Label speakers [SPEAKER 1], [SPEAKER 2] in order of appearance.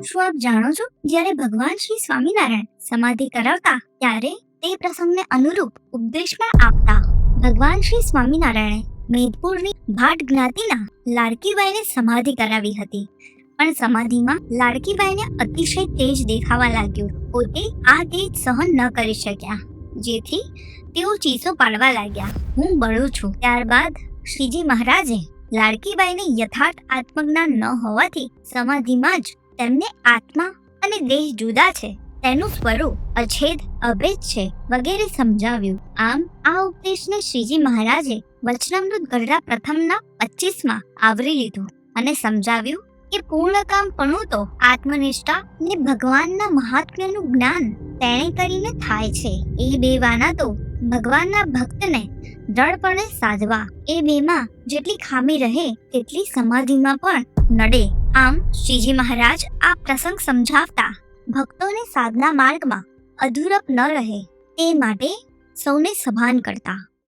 [SPEAKER 1] શું આપ જાણો છો, જ્યારે ભગવાન શ્રી સ્વામિનારાયણ સમાધિ કરાવતા ત્યારે તે પ્રસંગને અનુરૂપ ઉપદેશમાં આપતા. ભગવાન શ્રી સ્વામિનારાયણે મેદપુરની ભાટ જ્ઞાતિના લાડકીબાઈને સમાધિ કરાવી હતી, પણ સમાધિમાં લાડકીબાઈને અતિશય તેજ દેખાવા લાગ્યું. પોતે આ તેજ સહન ન કરી શક્યા, જેથી તેઓ ચીસો પાડવા લાગ્યા, હું બળું છું. ત્યારબાદ શ્રીજી મહારાજે લાડકીબાઈને યથાર્થ આત્મજ્ઞાન ન હોવાથી સમાધિમાં જ તેમને આત્મા અને દેહ જુદા છે, તેનું સ્વરૂપ અછેદ અભેદ છે વગેરે સમજાવ્યું. આમ આ ઉપદેશને શ્રીજી મહારાજે વચનામૃત ગરડા પ્રથમના 25માં આવરી લીધું અને સમજાવ્યું કે પૂર્ણકામપણું તો આત્મનિષ્ઠા ને ભગવાનના મહાત્મ્યનું જ્ઞાન તેણે કરીને થાય છે. એ બે વાના તો ભગવાનના ભક્તને દ્રઢપણે સાધવા. એ બેમાં જેટલી ખામી રહે તેટલી સમાધિમાં પણ નડે. આમ શ્રીજી મહારાજ આ પ્રસંગ સમજાવતા ભક્તોને સાધના માર્ગમાં અધૂરપ ન રહે તે માટે સૌને સભાન કરતા.